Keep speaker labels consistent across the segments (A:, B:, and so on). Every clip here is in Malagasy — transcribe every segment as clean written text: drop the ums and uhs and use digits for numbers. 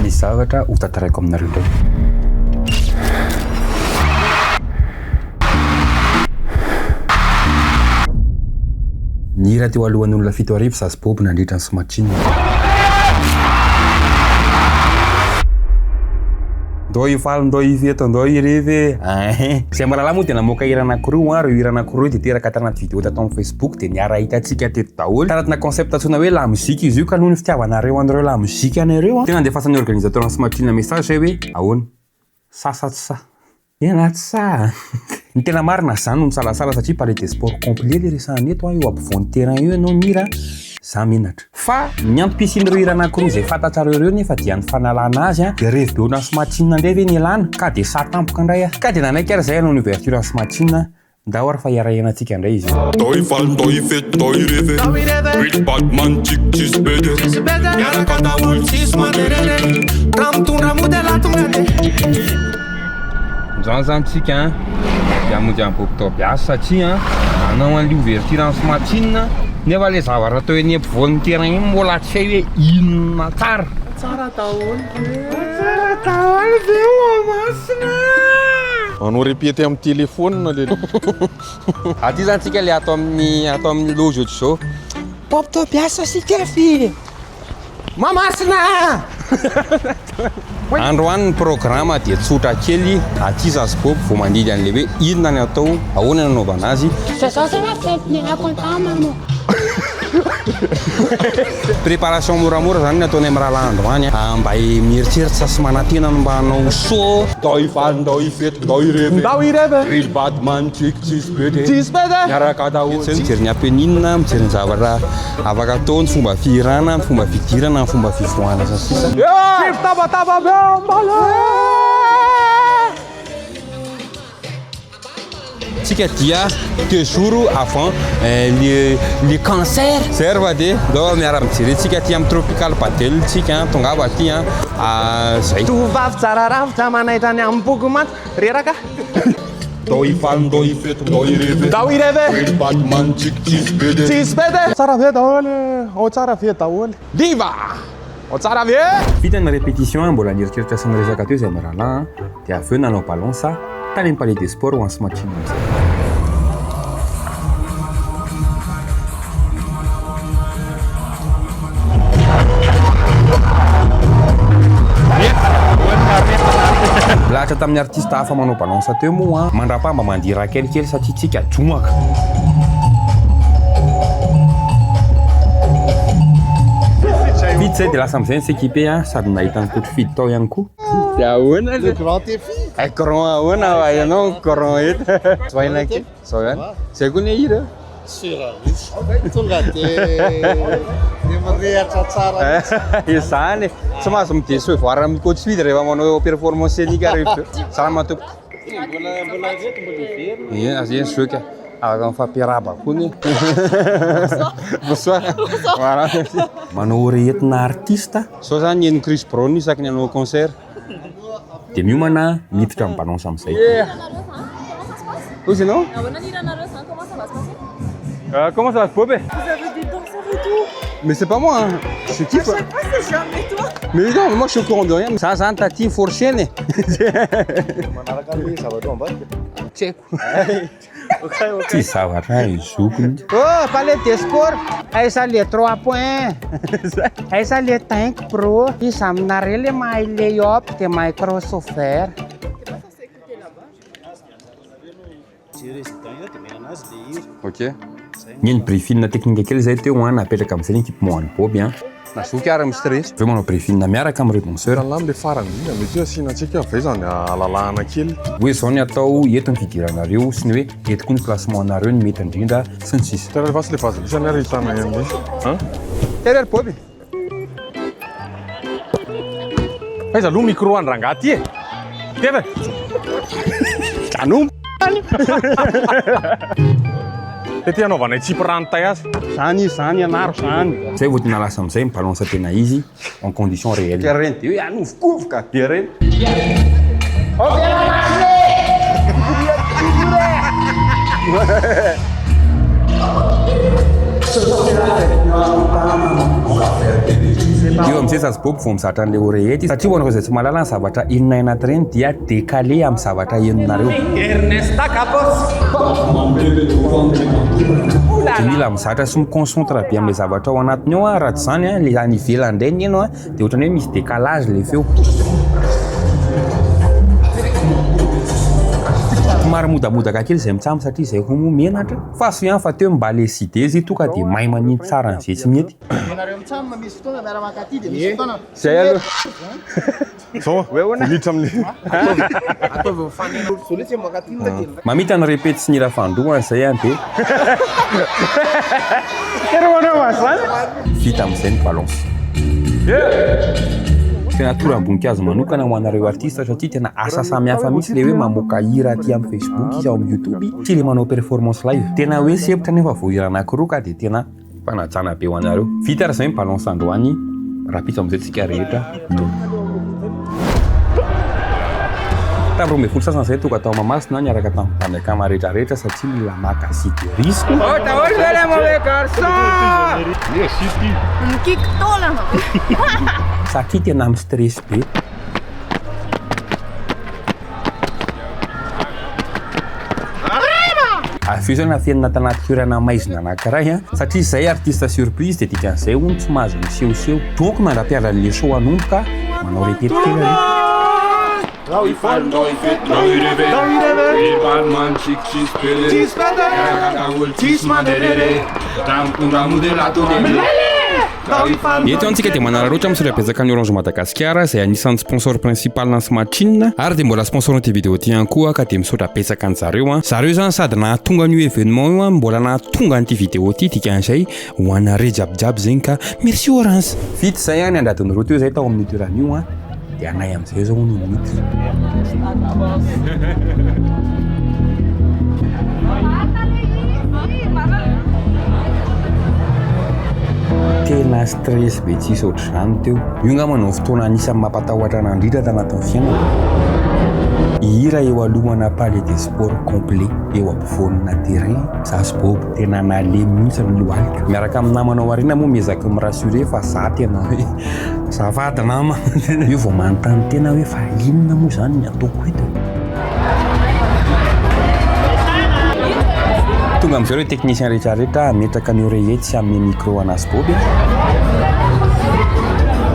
A: Misy zavatra ho tantaraiko aminareo indray. Nihira teo alohan'olona 7 arivo Zazy Bob nandritra ny Somatrina. Ndao ifaly, ndao ifeto, ndao irevy. Zay mahalala moa dia namoaka hira anankiroa reo hira anankiroa dia teraka tanaty vidéo tato amin'ny Facebook dia niara hitantsika teto daholo. Tanatina concept antsona hoe la musique izy io ka noho ny fitiavanareo anareo la musique anareo. Tena andefasan'ny organisateur ny Somatrina message zay hoe ahoana sasa tsy sa. Anaty sa. Ny tena marina zany no misalasala satria palais des sports complet le resahany eto eo ampovoan'ny terrain io ianao mira za menatra. Fa ny antom-pisin'ireo hira anankiroa zay fantatsareo reo nefa dia ny fanalana azy dia revy be ona Somatrina indray ve nialana ka dia sa tampoka indray ka dia nanaiky ary zay anao ouverture ny Somatrina ndao ary fa hiara-hiana antsika indray izy.
B: Ndao ifaly, ndao ifeto, ndao irevy. With Batman chick cheese bede. Miaraka daholo tsisy manderere. Raha mitondra modela tonga de.
A: Zany zany tsika dia mody am-bobotao biasa satria anao an'ilay ouverture ny Somatrina nefa le zavatra atao eny ampovoan'ny terrain iny mbola tsy hay hoe inona tsara.
C: Tsara daholo. Tsara daholo ve masina.
D: Anao répété amin'ny téléphone le.
A: Aty zany tsika le atao amin'ny loge ohatr'izao.
C: Bobotao biasa sika fi. Mamasina.
A: Androany ny programme dia tsotra kely aty Zazy Bob vao mandidy an'le hoe inona ny atao ahoana ny anaovana azy. Préparation moramora zany ny ataonay amin'ny raha androany mba mieritreritra sy manantena mba hanao show.
B: Ndao ifaly, ndao ifeto, ndao irevy.
C: Ndao irevy.
B: With Batman chick cheese bede.
C: Cheese bede.
B: Miaraka daholo.
A: Mijery ny ampenina, mijery ny zavatra afaka atao, ny fomba fihirana, ny fomba fidirana, ny fomba fivoahana sy ny sisa.
C: Taba be
A: Tsika dia 2 jours avant le cancer. Serva de ndao miara mijery tsika aty amin'ny Tropical Padel tsika tongava aty zay.
C: Tovavy tsara ravitra manaitra ny amin'ny boky maty reraka.
B: Ndao ifaly, ndao ifeto, ndao irevy.
C: Ndao irevy.
B: With Batman chick cheese bede.
C: Cheese bede. Tsara ve daholo. O tsara ve daholo. Diva. O tsara ve.
A: Vita ny répétition mbola nieritreritra sy niresaka teo zay marala dia avy eo nanao balance tany amin'ny palais des sports ho an'ny Somatrina amizay. Lahatra tamin'ny artiste hafa manao balance teo moa mandrapamba mandira kelikely satria tsika jomaka. Vite zay dia lasa amizay ny s'équipe sady nahita ny coach fidy tao ihany koa. Dia ahoana le grand défi. Écran ahoana ianao écran eto. Zoaina ke. Zao ihany. Zay koa ny hira.
E: Sira misy. Tonga dia mirehatra tsara.
A: Izany. Tsy mahazo mideso voara amin'ny coach fidy rehefa manao performance scénique rehefa. Zany matompo.
E: Mbola reto mbola iverina.
A: Ie, azay soka. Afaka mifampiaraba koa ny. Bonsoir. Voilà. Manao rehetina artista. Sao zany eny Chris Brown isaky ny anao concert. Dia miomana miditra amin'ny balance amizay. Ozy ianao? Comment ça va se Bob?
F: Vous avez des danseurs et tout.
A: Mais c'est pas moi, hein. C'est qui quoi?
F: À chaque fois, c'est jamais toi.
A: Mais non, moi je suis au courant de rien. Ça, ça, t'as team for chaîne. Ty zavatra izokony.
C: Oh, palais des sports. Aiza le 3 points. Aiza le tank pro. Izy aminareo le mahay lay-up dia mahay crossover.
A: Ok. Ny briefing technique kely zay teo napetraka am'zay ny équipe moany Bob nazoky ary misy stress. Veo manao briefing miaraka amin'ireo danseur.
D: Alamy le farany indrindra mety hoe asianantsika vaizany alalahana kely.
A: Hoe zao ny atao eto ny fidiranareo sy ny hoe eto koa ny classement anareo ny mety indrindra sy ny sisa.
D: Tena rehefa sy le vazilisany ary hitana ihany.
A: Tery ary Bob.
D: Aiza aloha micro andrangaha ty e. Teva.
A: Kanompo.
D: Tety anaovanay tsipy ranotay azy.
A: Zany anaro zany. Zay vao tena lasa amizay mibalance tena izy en condition réelle. Terrain dia hoe anovokovoka terrain. io am'zay zazy bobo vao mizatra an'le oreety satria hoanareo izay tsy mahalala ny zavatra enina anaty reny dia décalé amin'ny zavatra eninareo dia mila mizatra sy miconcentre be amin'le zavatra ao anatiny ao a raha tsy zany a le any ivelany indray ny eno a dia ohatrany hoe misy décalage le feo maromodamodaka kely izay mitsamy satria izay ho momenatra fa so ihany fa teo mba le side izy tonga dia mahay maninto tsara n'izay tsy mety
C: Zay aloha.
D: Sao miditra amin'le
A: mamita ny repety sy nira fandohany izay any dia vita amin'izay ny balance tena toram-boninkazo manokana ho anareo artista satria tena asa samihafa mihitsy le hoe mamoaka hira aty amin'ny Facebook izy ao amin'ny YouTube sy le manao performance live tena hoe sepotra nefa vao hira anankiroa ka dia tena fanajana be ho anareo vita raha izay ny balance androany rapitso amin'izay tsika rehetra tamin'y 20 sasany izay tonga tao mamasina niaraka tamin'ny tambiakama rehetrarehetra satria mila maka site risque
F: Mikikitola.
A: satria tena amin'ny stress be avy eo zany na fiainana tanaty toerana maizina anankiray a satria izay artiste surprise dia dikan'izay hono tsy mahazo misehoseho donc mandra-piala n'le show anomboka manao repety kely ary eto antsika dia manararoatra amin'ny sora-betsaka ny Orange Madagasikara izay anisan'ny sponsor principal na Smartchin ary dia mbola sponsor n'ity vidéo ty ihany koa ka dia misaotra betsaka an'zareo a zareo zany sady nahatonga an'io événement io a mbola nahatonga an'ity vidéo ty dikan'izay ho anareo jiabijiaby zegny ka merci Orange vita izay any andadiny roa teo zay tao amin'ny toeran'io a dia anay amin'izay zao no mity tena stress be tsisy ohatr'izany teo io angamba no fotoana anisan'ny mampatahotra nandritra tanatin'ny fiainana hira eo alohana palais des sports complet eo ampovoanina terrain zasy bobo tena nalemy mihitsy ny lohalika miaraka amin'ny namanao arena moa miezaka mirassuré fa za tena hoe zavady nama io vao manontany tena hoe fa inona moa zany ny ataoko eto tonga amin'izay reo technicien rehetrarehetra ametraka ny oreety sy amin'ny micro anazy boby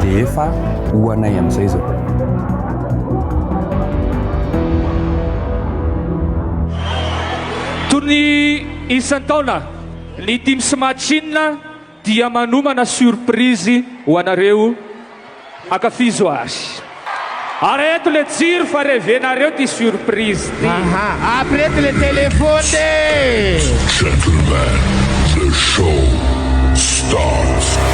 A: dia efa hoanay amin'izay zao
G: Tony isan-taona ny team Smartchin dia manomana surprise ho anareo akafizo azy ary eto le jiro fa revenareo ty surprise ty
C: Après le téléphone.
B: Gentlemen, the show starts.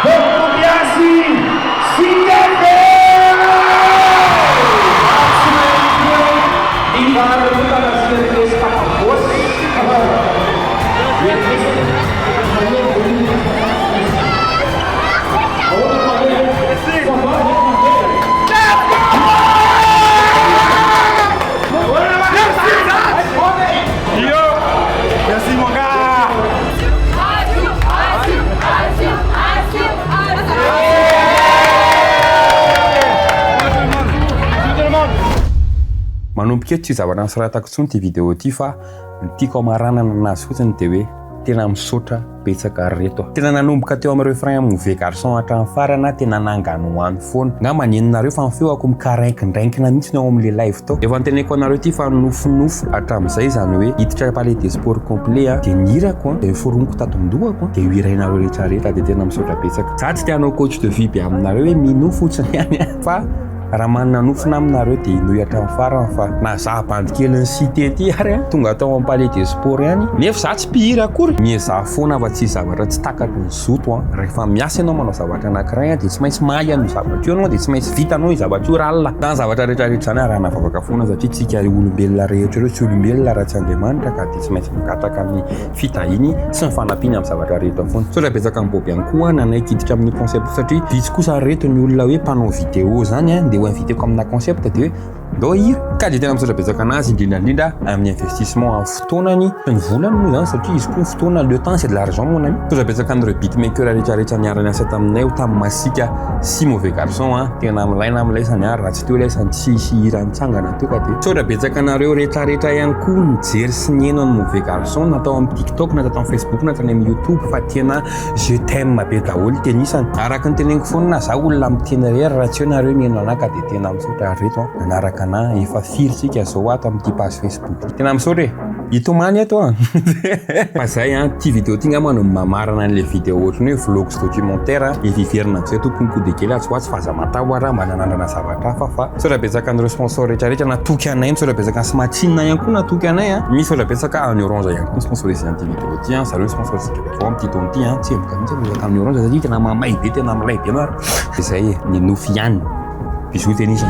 G: Berkopiasi Singapura di baru bukan series kapal bos.
D: Merci mon gars.
A: Manomboka eto tsy zavatra nisoratako intsony ty vidéo ty fa ny tiako amaranana anazy fotsiny dia hoe tena misaotra betsaka reto. Tena nanomboka teo amin'ireo frein mauvais garçon hatramin'ny farana tena nangano hoany foana. Nga maneninareo fa mifeoako mikarankindrainkina mihitsy ao amin'ilay live tao. Efa niteneko anareo ty fa nofinofo hatramin'izay zany hoe hiditra palais des sports complet dia nirako dia foroniko tatondohako dia hirainareo rehetrarehetra dia tena misaotra betsaka. Za tsy tianao coach de vie be aminareo hoe mino fotsiny ihany fa raha manana nofona aminareo dia inoy hatramin'ny farany fa na za bandikely ny cité ty ary tonga tao amin'ny palais des sports ihany nefa za tsy mpihira akory mieza foana fa tsy zavatra tsy takatry ny zoto rehefa miasa ianao manao zavatra anankiray dia tsy maintsy mahay an'io zavatra io anao dia tsy maintsy vitanao io zavatra io ralina na zavatra rehetrarehetra zany raha navavaka foana satria tsika olombelona rehetra ireo tsy olombelona raha tsy Andriamanitra ka dia tsy maintsy migataka amin'ny fitahiny sy ny fanampiana amin'ny zavatra rehetra foana. So raha betsaka amin'ny boby ihany koa nanaiky hiditra amin'ny concept satria vitsy kosa reto ny olona hoe mpanao vidéo zany dia inviteko amina concept dia hoe ndao hira ka dia tena misaotra betsaka anazy indrindrandrindra amin'ny investissement amin'ny fotoanany sy ny volany moa zany satria izy koa ny fotoana le temps c'est de l'argent mon ami. Misaotra betsaka amin'ireo beatmaker rehetrarehetra niarany asa taminay tamin'ny masika si mauvais garçon tena milaina amilaisany raha tsy teo laisany tsy hira nitsangana teo ka dia misaotra betsaka anareo rehetrarehetra ihany koa nijery sy nieno ny mauvais garçon natao amin'ny TikTok natao amin'ny Facebook natao amin'ny YouTube fa tena je t'aime be daholo tenisany araka ny teneniko foana za olona miteny rery raha tsy eo nareo mieno anaka dia tena misaotra reto nanaraka na efa firitsika zao ato amin'ny ty page Facebook tena misaotra hitomany ato fa zay ty vidéo ty nga manao mamarana an'le vidéo ohatrany hoe vlog sy documentaire iviverina amin'izay tompony kodekely tsy oatsy fa za matahora mba nanandrana zavatra hafa fa misaotra betsaka an'ireo sponsor rehetrarehetra natoky anay misaotra betsaka smartphone ihany koa natoky anay misaotra betsaka any Orange ihany koa sponsorisé an'ty vidéo ty zareo sponsorisé avao amin'ny titony ty tsy embika mihitsy amin'ny Orange satria tena mamay be tena milay be maro zay ny nofy ihany bisous tennis